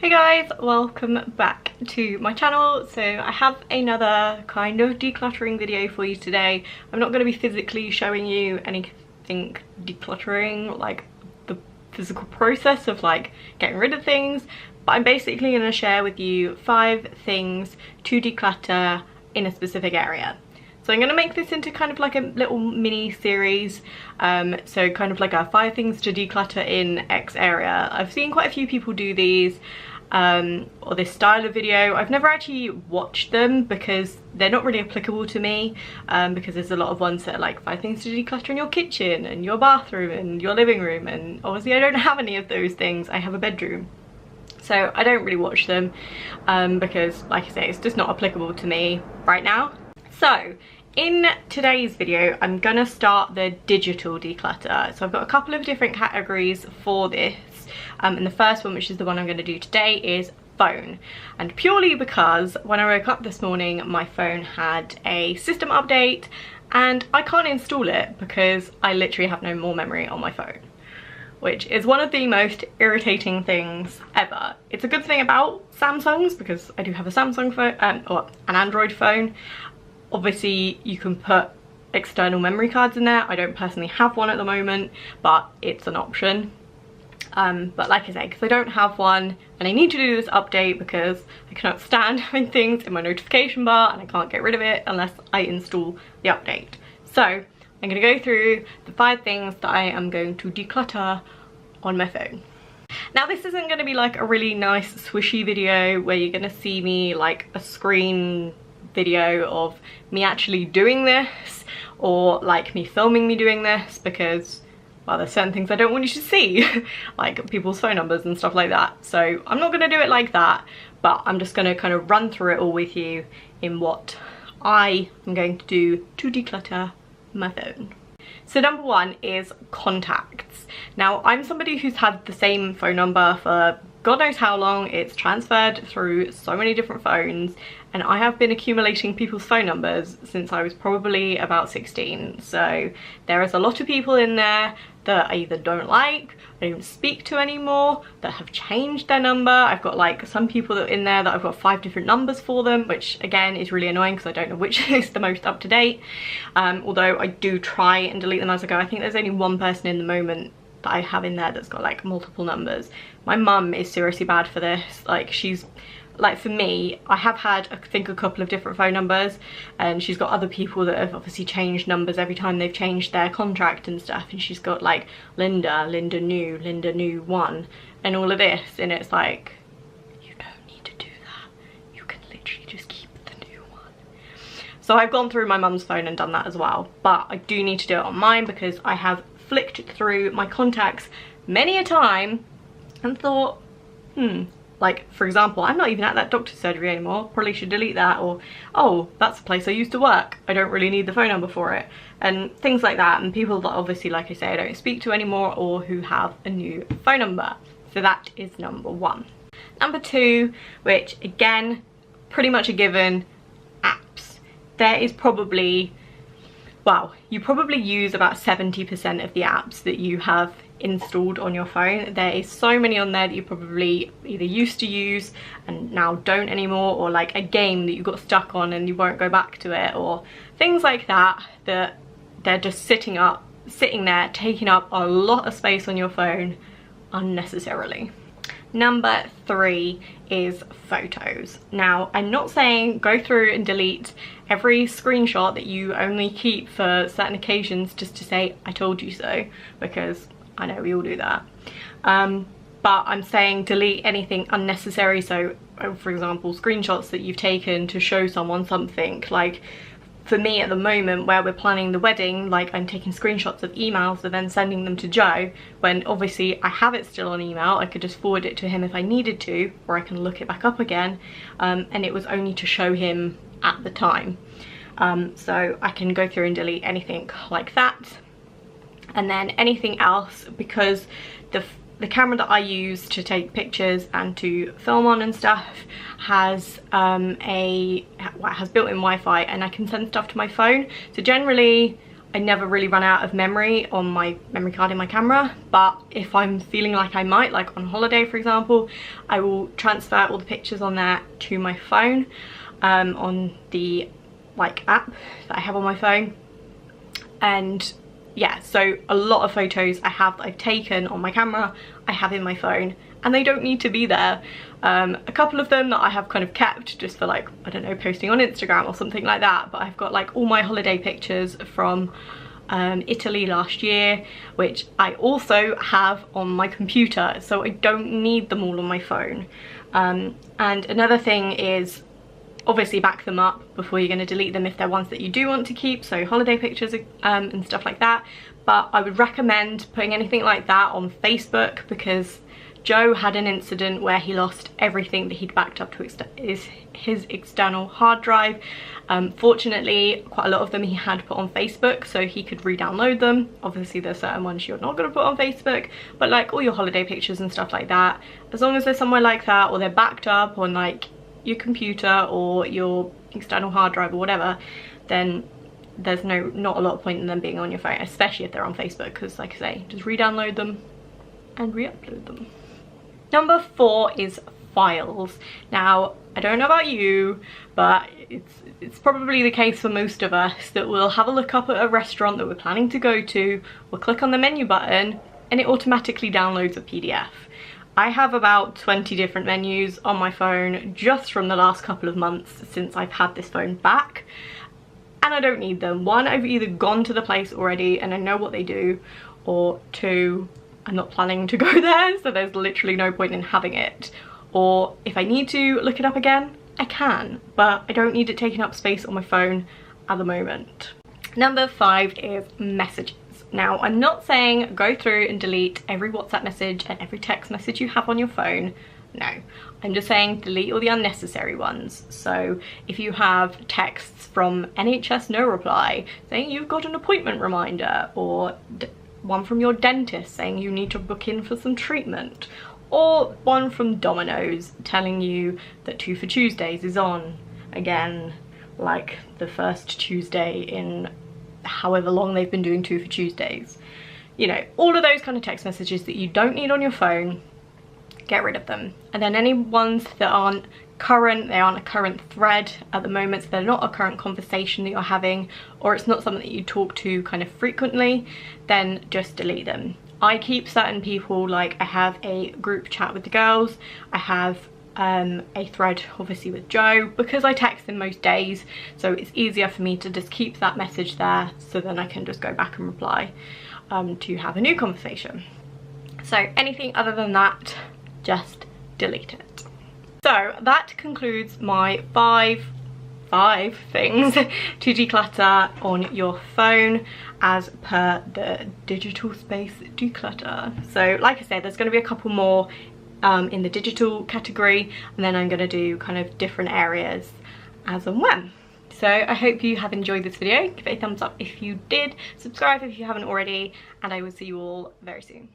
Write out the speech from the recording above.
Hey guys, welcome back to my channel. So I have another kind of decluttering video for you today. I'm not going to be physically showing you anything decluttering, like the physical process of like getting rid of things, but I'm basically going to share with you 5 things to declutter in a specific area. So I'm going to make this into kind of like a little mini series, so kind of like a 5 things to declutter in X area. I've seen quite a few people do these, or this style of video. I've never actually watched them because they're not really applicable to me, because there's a lot of ones that are like 5 things to declutter in your kitchen and your bathroom and your living room, and obviously I don't have any of those things. I have a bedroom. So I don't really watch them, because like I say, it's just not applicable to me right now. So in today's video, I'm gonna start the digital declutter. So I've got a couple of different categories for this. And the first one, which is the one I'm gonna do today, is phone. And purely because when I woke up this morning, my phone had a system update and I can't install it because I literally have no more memory on my phone, which is one of the most irritating things ever. It's a good thing about Samsungs because I do have a Samsung phone, or an Android phone. Obviously you can put external memory cards in there. I don't personally have one at the moment, but it's an option. But like I say, because I don't have one and I need to do this update because I cannot stand having things in my notification bar and I can't get rid of it unless I install the update. So I'm going to go through the 5 things that I am going to declutter on my phone. Now this isn't going to be like a really nice swishy video where you're going to see me like a screen video of me actually doing this, or like me filming me doing this, because well, there's certain things I don't want you to see like people's phone numbers and stuff like that. So I'm not going to do it like that, but I'm just going to kind of run through it all with you in what I am going to do to declutter my phone. So number 1 is contacts. Now I'm somebody who's had the same phone number for God knows how long. It's transferred through so many different phones, and I have been accumulating people's phone numbers since I was probably about 16. So there is a lot of people in there that I either don't like, I don't speak to anymore, that have changed their number. I've got like some people that are in there that I've got 5 different numbers for them, which again is really annoying because I don't know which is the most up to date. Although I do try and delete them as I go. I think there's only one person in the moment that I have in there that's got like multiple numbers. My mum is seriously bad for this. Like, she's like, for me, I have had I think a couple of different phone numbers, and she's got other people that have obviously changed numbers every time they've changed their contract and stuff, and she's got like Linda new 1 and all of this, and it's like, you don't need to do that. You can literally just keep the new one. So I've gone through my mum's phone and done that as well, but I do need to do it on mine because I have flicked through my contacts many a time and thought, like for example, I'm not even at that doctor's surgery anymore, probably should delete that, or oh, that's the place I used to work, I don't really need the phone number for it, and things like that. And people that obviously, like I say, I don't speak to anymore, or who have a new phone number. So that is number 1. Number 2, which again, pretty much a given, apps. There is probably, well, you probably use about 70% of the apps that you have installed on your phone. There is so many on there that you probably either used to use and now don't anymore, or like a game that you got stuck on and you won't go back to it, or things like that, that they're just sitting there taking up a lot of space on your phone unnecessarily. Number 3 is photos. Now I'm not saying go through and delete every screenshot that you only keep for certain occasions just to say I told you so, because I know we all do that. But I'm saying delete anything unnecessary. So for example, screenshots that you've taken to show someone something. Like for me at the moment where we're planning the wedding, like I'm taking screenshots of emails and then sending them to Joe, when obviously I have it still on email. I could just forward it to him if I needed to, or I can look it back up again, and it was only to show him at the time. So I can go through and delete anything like that. And then anything else, because the camera that I use to take pictures and to film on and stuff has has built-in Wi-Fi, and I can send stuff to my phone. So generally I never really run out of memory on my memory card in my camera, but if I'm feeling like I might, like on holiday for example, I will transfer all the pictures on there to my phone, on the like app that I have on my phone. And yeah, so a lot of photos I've taken on my camera, I have in my phone, and they don't need to be there. A couple of them that I have kind of kept just for like, I don't know, posting on Instagram or something like that, but I've got like all my holiday pictures from Italy last year, which I also have on my computer, so I don't need them all on my phone. And another thing is, obviously back them up before you're going to delete them if they're ones that you do want to keep, so holiday pictures and stuff like that. But I would recommend putting anything like that on Facebook, because Joe had an incident where he lost everything that he'd backed up to his external hard drive. Fortunately, quite a lot of them he had put on Facebook, so he could re-download them. Obviously there's certain ones you're not going to put on Facebook, but like all your holiday pictures and stuff like that, as long as they're somewhere like that, or they're backed up on like your computer or your external hard drive or whatever, then there's not a lot of point in them being on your phone, especially if they're on Facebook, because like I say, just re-download them and re-upload them. Number 4 is files. Now, I don't know about you, but it's probably the case for most of us that we'll have a look up at a restaurant that we're planning to go to, we'll click on the menu button, and it automatically downloads a PDF. I have about 20 different menus on my phone just from the last couple of months since I've had this phone back, and I don't need them. One, I've either gone to the place already and I know what they do, or two, I'm not planning to go there, so there's literally no point in having it. Or if I need to look it up again, I can, but I don't need it taking up space on my phone at the moment. Number 5 is messages. Now, I'm not saying go through and delete every WhatsApp message and every text message you have on your phone. No, I'm just saying delete all the unnecessary ones. So if you have texts from NHS no reply saying you've got an appointment reminder, or one from your dentist saying you need to book in for some treatment, or one from Domino's telling you that 2 for Tuesdays is on again, like the first Tuesday in however long they've been doing 2 for Tuesdays. You know, all of those kind of text messages that you don't need on your phone, get rid of them. And then any ones that aren't current, they aren't a current thread at the moment, so they're not a current conversation that you're having, or it's not something that you talk to kind of frequently, then just delete them. I keep certain people, like I have a group chat with the girls, I have a thread obviously with Joe, because I text him most days, so it's easier for me to just keep that message there, so then I can just go back and reply to have a new conversation. So anything other than that, just delete it. So that concludes my five things to declutter on your phone as per the digital space declutter. So like I said, there's going to be a couple more in the digital category, and then I'm going to do kind of different areas as and when. So I hope you have enjoyed this video. Give it a thumbs up if you did, subscribe if you haven't already, and I will see you all very soon.